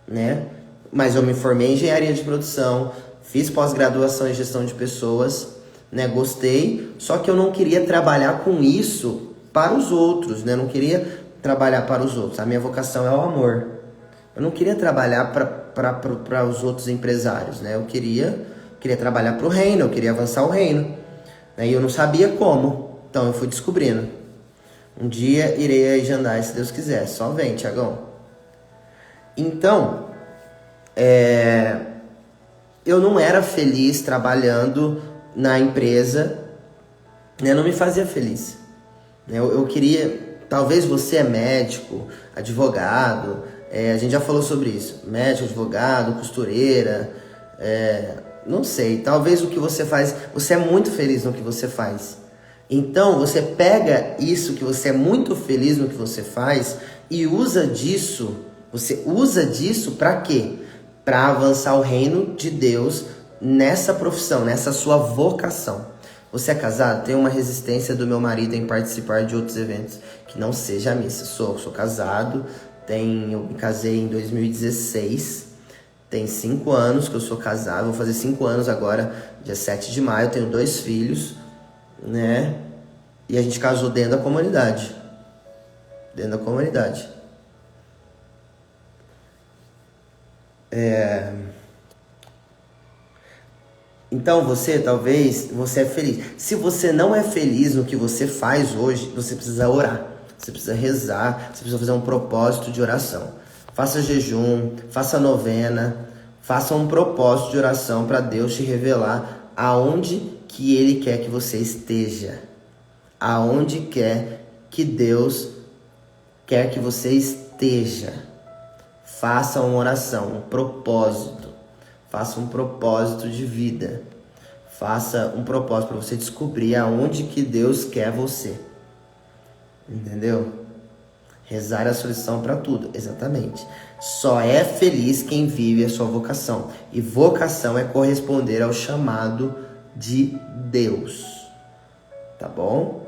né? Mas eu me formei em engenharia de produção, fiz pós-graduação em gestão de pessoas, né? Gostei, só que eu não queria trabalhar com isso para os outros, né? Eu não queria trabalhar para os outros. A minha vocação é o amor. Eu não queria trabalhar para os outros empresários, né? Eu queria trabalhar para o reino, eu queria avançar o reino, né? E eu não sabia como, então eu fui descobrindo. Um dia irei a Jandaia, se Deus quiser. Só vem, Tiagão. Então, eu não era feliz trabalhando na empresa, né? Não me fazia feliz. Eu queria... Talvez você é médico, advogado, a gente já falou sobre isso. Médico, advogado, costureira, não sei. Talvez o que você faz... Você é muito feliz no que você faz. Então, você pega isso que você é muito feliz no que você faz e usa disso. Você usa disso para quê? Para avançar o reino de Deus nessa profissão, nessa sua vocação. Você é casado? Tem uma resistência do meu marido em participar de outros eventos que não seja a missa. Sou casado, eu me casei em 2016, tem 5 anos que eu sou casado, vou fazer 5 anos agora, dia 7 de maio, tenho 2 filhos, né? E a gente casou dentro da comunidade. Dentro da comunidade. Então talvez você é feliz. Se você não é feliz no que você faz hoje, você precisa orar. Você precisa rezar, você precisa fazer um propósito de oração. Faça jejum, faça novena, faça um propósito de oração para Deus te revelar aonde que Ele quer que você esteja. Aonde quer que Deus quer que você esteja. Faça uma oração, um propósito. Faça um propósito de vida. Faça um propósito para você descobrir aonde que Deus quer você. Entendeu? Rezar é a solução para tudo. Exatamente. Só é feliz quem vive a sua vocação. E vocação é corresponder ao chamado de Deus. Tá bom?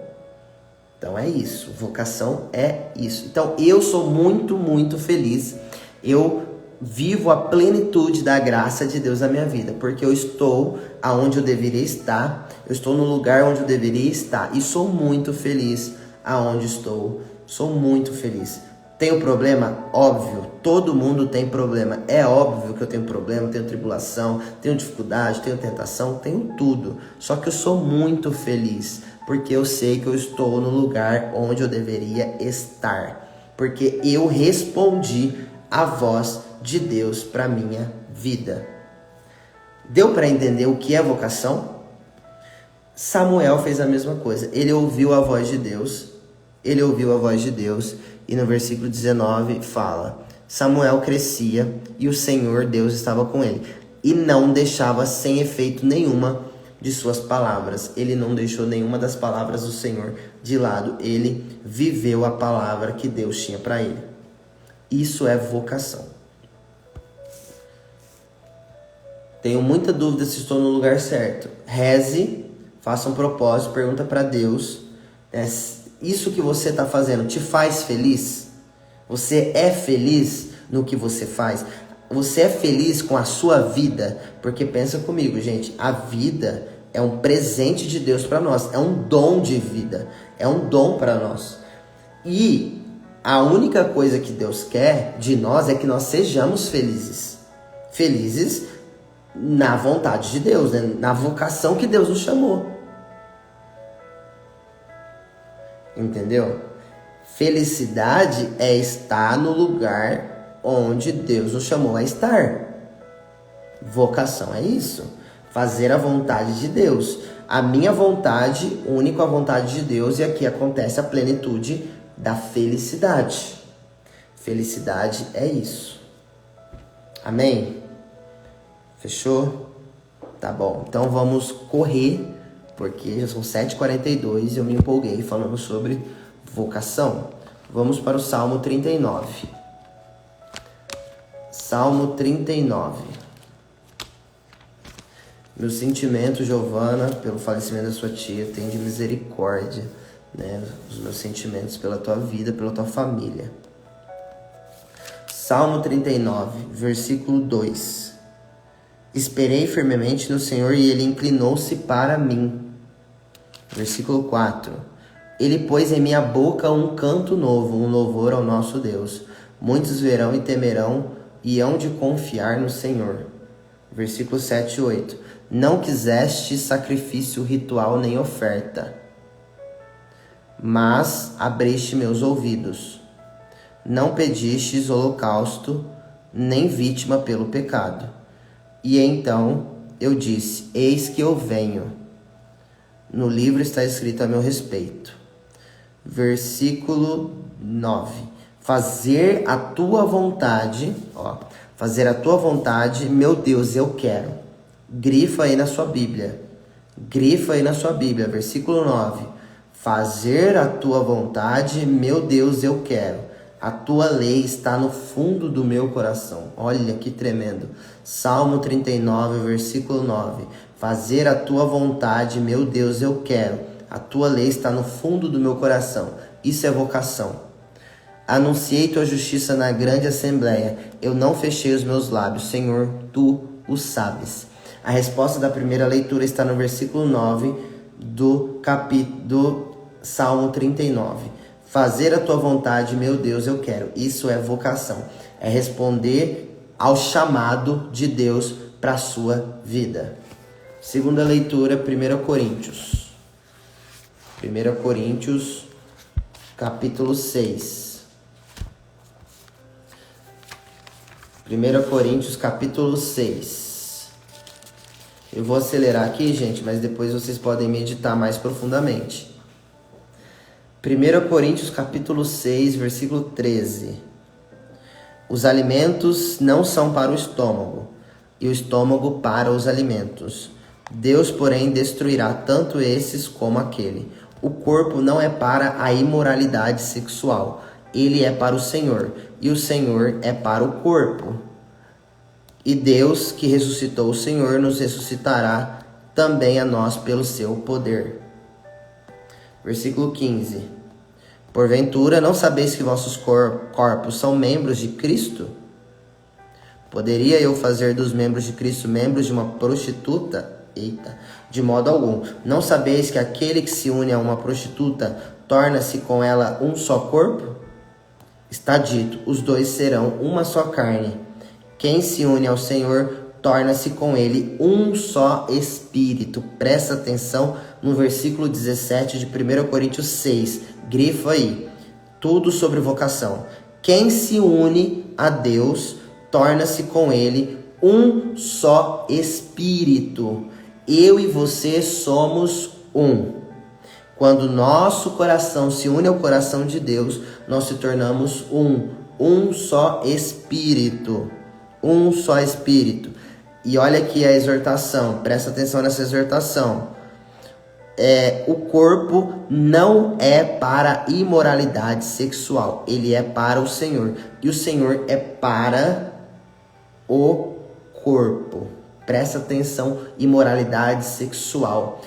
Então é isso. Vocação é isso. Então eu sou muito, muito feliz. Eu vivo a plenitude da graça de Deus na minha vida, porque eu estou aonde eu deveria estar, eu estou no lugar onde eu deveria estar, e sou muito feliz aonde estou, sou muito feliz. Tenho problema? Óbvio, todo mundo tem problema, é óbvio que eu tenho problema, tenho tribulação, tenho dificuldade, tenho tentação, tenho tudo, só que eu sou muito feliz, porque eu sei que eu estou no lugar onde eu deveria estar, porque eu respondi a voz de Deus para minha vida. Deu para entender o que é vocação? Samuel fez a mesma coisa. Ele ouviu a voz de Deus. E no versículo 19 fala: Samuel crescia e o Senhor Deus estava com ele. E não deixava sem efeito nenhuma de suas palavras. Ele não deixou nenhuma das palavras do Senhor de lado. Ele viveu a palavra que Deus tinha para ele. Isso é vocação. Tenho muita dúvida se estou no lugar certo. Reze, faça um propósito, pergunta para Deus. Isso que você está fazendo te faz feliz? Você é feliz no que você faz? Você é feliz com a sua vida? Porque pensa comigo, gente, a vida é um presente de Deus para nós. É um dom de vida. É um dom para nós. E a única coisa que Deus quer de nós é que nós sejamos felizes. Felizes na vontade de Deus, né? Na vocação que Deus nos chamou. Entendeu? Felicidade é estar no lugar onde Deus nos chamou a estar. Vocação é isso. Fazer a vontade de Deus. A minha vontade, único a vontade de Deus, e aqui acontece a plenitude da felicidade. Felicidade é isso. Amém? Fechou? Tá bom. Então vamos correr, porque já são 7h42 e eu me empolguei falando sobre vocação. Vamos para o Salmo 39. Salmo 39. Meu sentimento, Giovana, pelo falecimento da sua tia, tem de misericórdia, né? Os meus sentimentos pela tua vida, pela tua família. Salmo 39, versículo 2. Esperei firmemente no Senhor e Ele inclinou-se para mim. Versículo 4. Ele pôs em minha boca um canto novo, um louvor ao nosso Deus. Muitos verão e temerão e hão de confiar no Senhor. Versículo 7 e 8. Não quiseste sacrifício ritual nem oferta, mas abriste meus ouvidos. Não pedistes holocausto, nem vítima pelo pecado. E então eu disse, eis que eu venho. No livro está escrito a meu respeito. Versículo 9. Fazer a tua vontade, fazer a tua vontade, meu Deus, eu quero. Grifa aí na sua Bíblia. Grifa aí na sua Bíblia, versículo 9. Fazer a tua vontade, meu Deus, eu quero. A tua lei está no fundo do meu coração. Olha que tremendo. Salmo 39, versículo 9. Fazer a tua vontade, meu Deus, eu quero. A tua lei está no fundo do meu coração. Isso é vocação. Anunciei tua justiça na grande assembleia. Eu não fechei os meus lábios. Senhor, tu o sabes. A resposta da primeira leitura está no versículo 9 do Salmo 39. Fazer a tua vontade, meu Deus, eu quero. Isso é vocação. É responder ao chamado de Deus para a sua vida. Segunda leitura, 1 Coríntios. 1 Coríntios, capítulo 6. 1 Coríntios, capítulo 6. Eu vou acelerar aqui, gente, mas depois vocês podem meditar mais profundamente. 1 Coríntios capítulo 6, versículo 13. Os alimentos não são para o estômago, e o estômago para os alimentos. Deus, porém, destruirá tanto esses como aquele. O corpo não é para a imoralidade sexual, ele é para o Senhor, e o Senhor é para o corpo. E Deus, que ressuscitou o Senhor, nos ressuscitará também a nós pelo seu poder. Versículo 15. Porventura, não sabeis que vossos corpos são membros de Cristo? Poderia eu fazer dos membros de Cristo membros de uma prostituta? Eita, de modo algum. Não sabeis que aquele que se une a uma prostituta torna-se com ela um só corpo? Está dito, os dois serão uma só carne. Quem se une ao Senhor torna-se com ele um só espírito. Presta atenção no versículo 17 de 1 Coríntios 6. Grifa aí. Tudo sobre vocação. Quem se une a Deus torna-se com ele um só espírito. Eu e você somos um. Quando nosso coração se une ao coração de Deus, nós se tornamos um só espírito. Um só espírito. E olha aqui a exortação, presta atenção nessa exortação. O corpo não é para imoralidade sexual, ele é para o Senhor. E o Senhor é para o corpo. Presta atenção, imoralidade sexual.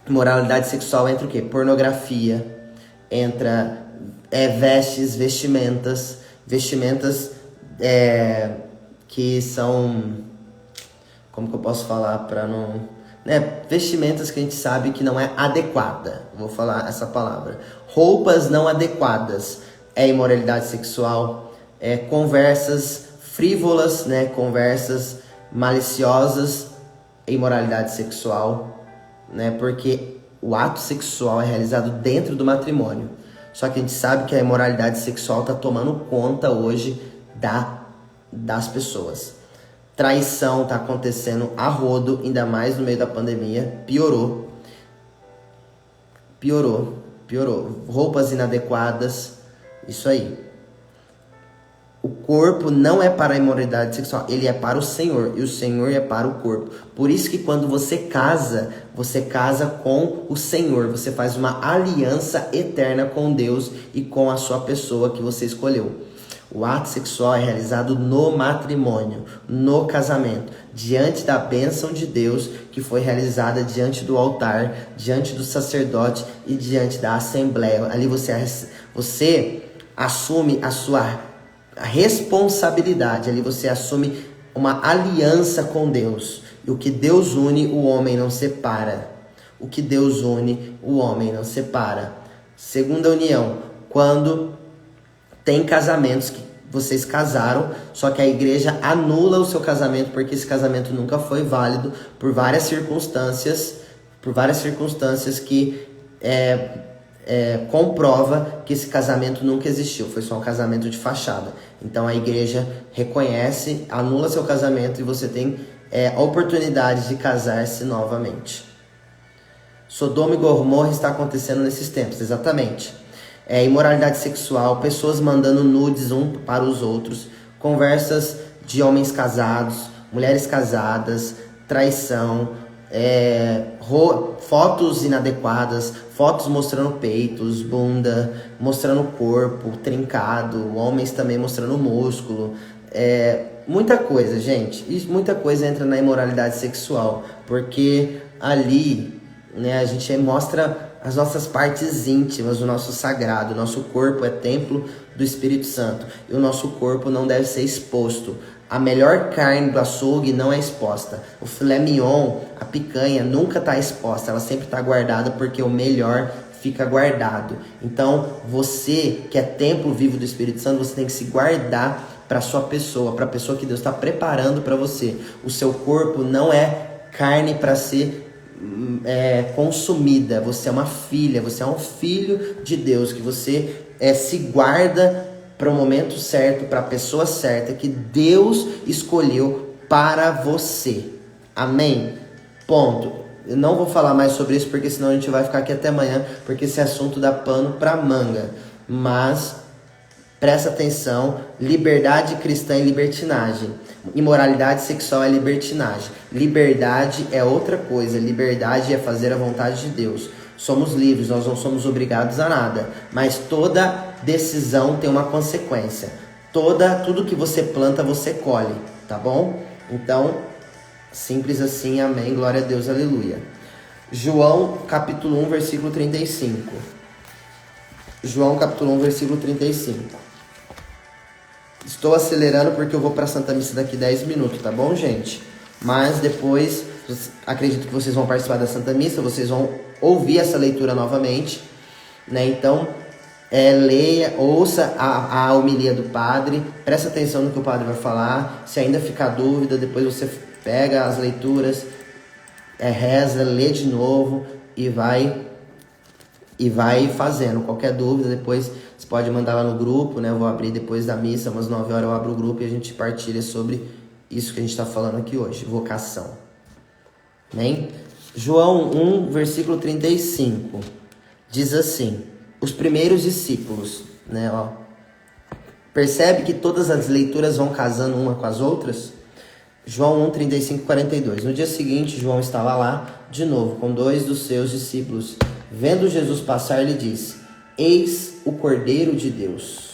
Imoralidade sexual entra o quê? Pornografia, entra vestimentas que são, como que eu posso falar para não, vestimentas que a gente sabe que não é adequada, vou falar essa palavra, roupas não adequadas, é imoralidade sexual, conversas frívolas, conversas maliciosas, imoralidade sexual, porque o ato sexual é realizado dentro do matrimônio. Só que a gente sabe que a imoralidade sexual está tomando conta hoje das pessoas. Traição está acontecendo a rodo, ainda mais no meio da pandemia. Piorou. Roupas inadequadas, isso aí. O corpo não é para a imoralidade sexual, ele é para o Senhor, e o Senhor é para o corpo. Por isso que quando você casa com o Senhor, você faz uma aliança eterna com Deus e com a sua pessoa que você escolheu. O ato sexual é realizado no matrimônio, no casamento, diante da bênção de Deus que foi realizada diante do altar, diante do sacerdote e diante da assembleia. Ali você assume a sua responsabilidade, ali você assume uma aliança com Deus. E o que Deus une, o homem não separa. O que Deus une, o homem não separa. Segunda união, quando tem casamentos que vocês casaram, só que a igreja anula o seu casamento porque esse casamento nunca foi válido por várias circunstâncias que comprova que esse casamento nunca existiu, foi só um casamento de fachada. Então a igreja reconhece, anula seu casamento e você tem a oportunidade de casar-se novamente. Sodoma e Gomorra está acontecendo nesses tempos, exatamente. Imoralidade sexual, pessoas mandando nudes um para os outros, conversas de homens casados, mulheres casadas, traição, fotos inadequadas, fotos mostrando peitos, bunda, mostrando corpo trincado, homens também mostrando músculo, muita coisa, gente. E muita coisa entra na imoralidade sexual, porque ali, né, a gente mostra as nossas partes íntimas, o nosso sagrado. O nosso corpo é templo do Espírito Santo e o nosso corpo não deve ser exposto. A melhor carne do açougue não é exposta. O filé mignon, a picanha, nunca está exposta. Ela sempre está guardada porque o melhor fica guardado. Então, você que é templo vivo do Espírito Santo, você tem que se guardar para a sua pessoa, para a pessoa que Deus está preparando para você. O seu corpo não é carne para ser consumida. Você é uma filha, você é um filho de Deus, que você se guarda para o momento certo, para a pessoa certa que Deus escolheu para você. Amém? Ponto. Eu não vou falar mais sobre isso porque senão a gente vai ficar aqui até amanhã, porque esse assunto dá pano para manga. Mas presta atenção, liberdade cristã e libertinagem. Imoralidade sexual é libertinagem. Liberdade é outra coisa. Liberdade é fazer a vontade de Deus. Somos livres, nós não somos obrigados a nada. Mas toda decisão tem uma consequência. Tudo que você planta, você colhe. Tá bom? Então, simples assim, amém, glória a Deus, aleluia. João capítulo 1, versículo 35. João capítulo 1, versículo 35. Estou acelerando porque eu vou para a Santa Missa daqui 10 minutos, tá bom, gente? Mas depois, acredito que vocês vão participar da Santa Missa, vocês vão ouvir essa leitura novamente, né? Então, leia, ouça a homilia do padre, presta atenção no que o padre vai falar. Se ainda ficar dúvida, depois você pega as leituras, reza, lê de novo e vai fazendo. Qualquer dúvida, depois você pode mandar lá no grupo, né? Eu vou abrir depois da missa, umas 9 horas eu abro o grupo e a gente partilha sobre isso que a gente está falando aqui hoje, vocação. Amém? João 1, versículo 35, diz assim, os primeiros discípulos, né? Ó, percebe que todas as leituras vão casando uma com as outras? João 1, 35, 42. No dia seguinte, João estava lá, de novo, com 2 dos seus discípulos. Vendo Jesus passar, ele disse, eis o Cordeiro de Deus.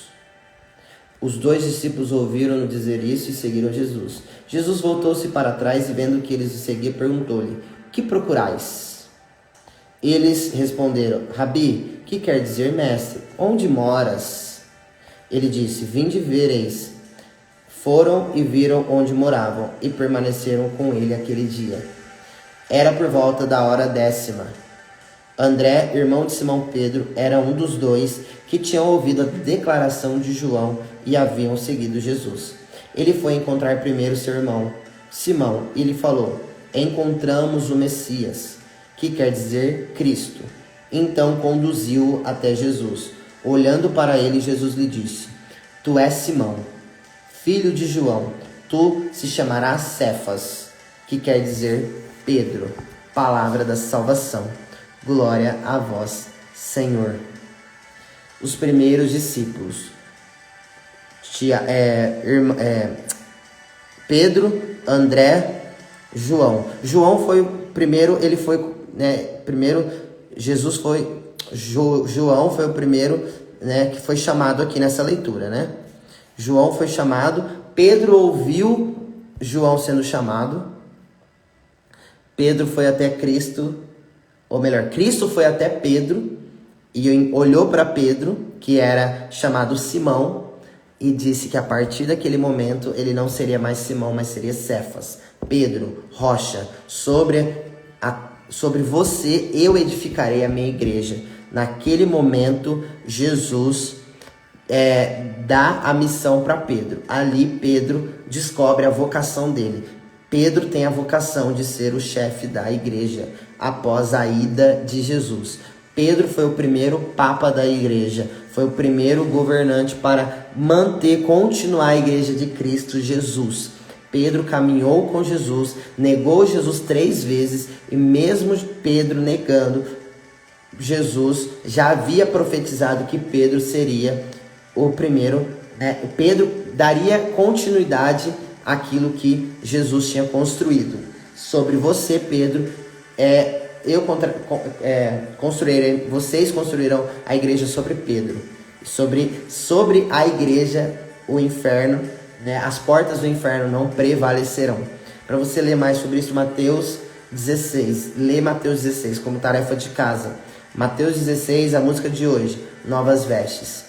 Os 2 discípulos ouviram-no dizer isso e seguiram Jesus. Jesus voltou-se para trás e vendo que eles o seguiam, perguntou-lhe, que procurais? Eles responderam, Rabi, que quer dizer mestre? Onde moras? Ele disse, vinde vereis. Foram e viram onde moravam e permaneceram com ele aquele dia. Era por volta da hora 10ª. André, irmão de Simão Pedro, era um dos 2 que tinham ouvido a declaração de João e haviam seguido Jesus. Ele foi encontrar primeiro seu irmão, Simão, e lhe falou, encontramos o Messias, que quer dizer Cristo. Então conduziu-o até Jesus. Olhando para ele, Jesus lhe disse: Tu és Simão, filho de João, tu se chamarás Cefas, que quer dizer Pedro. Palavra da salvação. Glória a vós, Senhor. Os primeiros discípulos. Pedro, André, João. João foi o primeiro, ele foi, primeiro, Jesus foi, João foi o primeiro, que foi chamado aqui nessa leitura, João foi chamado, Pedro ouviu João sendo chamado, Pedro foi até Cristo, ou melhor, Cristo foi até Pedro e olhou para Pedro, que era chamado Simão, e disse que a partir daquele momento ele não seria mais Simão, mas seria Cefas. Pedro, rocha, sobre você eu edificarei a minha igreja. Naquele momento, Jesus dá a missão para Pedro. Ali Pedro descobre a vocação dele. Pedro tem a vocação de ser o chefe da igreja após a ida de Jesus. Pedro foi o primeiro papa da igreja, foi o primeiro governante para continuar a igreja de Cristo Jesus. Pedro caminhou com Jesus, negou Jesus 3 vezes e mesmo Pedro negando, Jesus já havia profetizado que Pedro seria o primeiro, Pedro daria continuidade àquilo que Jesus tinha construído. Sobre você, Pedro, vocês construirão a igreja sobre Pedro. Sobre a igreja, o inferno, as portas do inferno não prevalecerão. Para você ler mais sobre isso, Mateus 16. Lê Mateus 16 como tarefa de casa. Mateus 16, a música de hoje, Novas Vestes.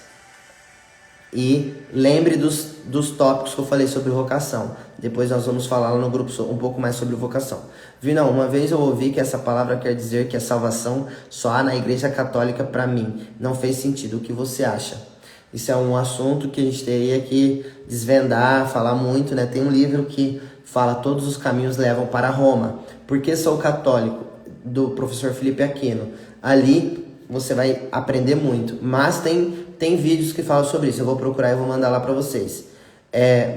E lembre dos tópicos que eu falei sobre vocação. Depois nós vamos falar lá no grupo um pouco mais sobre vocação. Vinão, uma vez eu ouvi que essa palavra quer dizer que a salvação só há na igreja católica para mim. Não fez sentido. O que você acha? Isso é um assunto que a gente teria que desvendar, falar muito, Tem um livro que fala Todos os caminhos levam para Roma. Por que sou católico? Do professor Felipe Aquino. Ali você vai aprender muito. Mas tem vídeos que falam sobre isso. Eu vou procurar e vou mandar lá para vocês.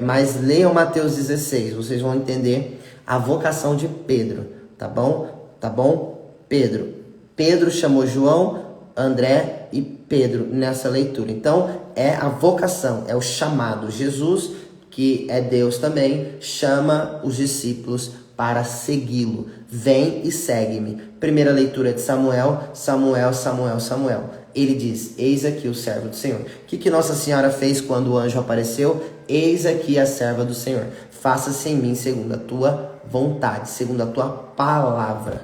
Mas leiam Mateus 16. Vocês vão entender a vocação de Pedro. Tá bom? Tá bom? Pedro chamou João, André e Pedro nessa leitura. Então, é a vocação, é o chamado. Jesus, que é Deus também, chama os discípulos para segui-lo. Vem e segue-me. Primeira leitura de Samuel. Ele diz: eis aqui o servo do Senhor. O que Nossa Senhora fez quando o anjo apareceu? Eis aqui a serva do Senhor. Faça-se em mim segundo a tua vontade, segundo a tua palavra.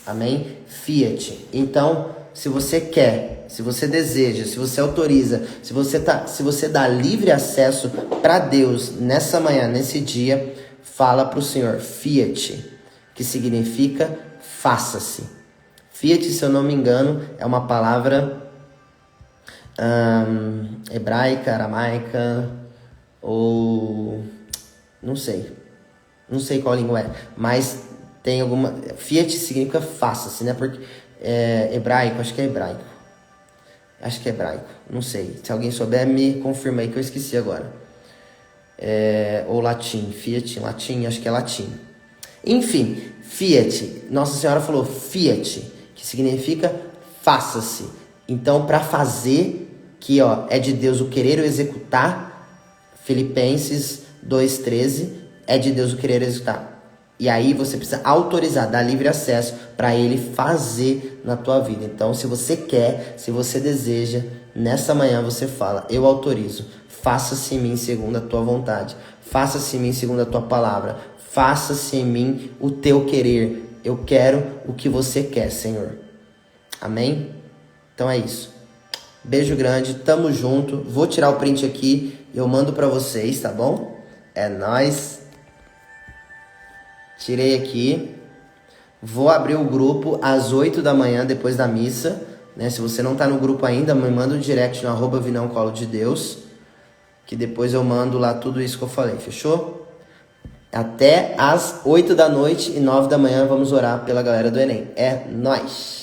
Amém? Fiat. Então, se você quer, se você deseja, se você autoriza, se você dá livre acesso para Deus nessa manhã, nesse dia, fala para o Senhor, Fiat, que significa faça-se. Fiat, se eu não me engano, é uma palavra hebraica, aramaica, ou não sei qual língua é, mas tem alguma. Fiat significa faça-se, Porque hebraico, acho que é hebraico, não sei. Se alguém souber, me confirma aí que eu esqueci agora. Ou latim, fiat, latim, acho que é latim. Enfim, fiat, Nossa Senhora falou fiat, que significa faça-se. Então, para fazer, que é de Deus o querer e o executar, Filipenses 2,13, é de Deus o querer e executar. E aí você precisa autorizar, dar livre acesso para Ele fazer na tua vida. Então, se você quer, se você deseja, nessa manhã você fala, eu autorizo. Faça-se em mim segundo a tua vontade. Faça-se em mim segundo a tua palavra. Faça-se em mim o teu querer. Eu quero o que você quer, Senhor. Amém? Então é isso. Beijo grande, tamo junto. Vou tirar o print aqui e eu mando pra vocês, tá bom? É nóis. Tirei aqui. Vou abrir o grupo às 8 da manhã, depois da missa. Se você não tá no grupo ainda, me manda um direct no @vinãocolodedeus, que depois eu mando lá tudo isso que eu falei, fechou? Até às 8 da noite e 9 da manhã vamos orar pela galera do Enem. É nóis!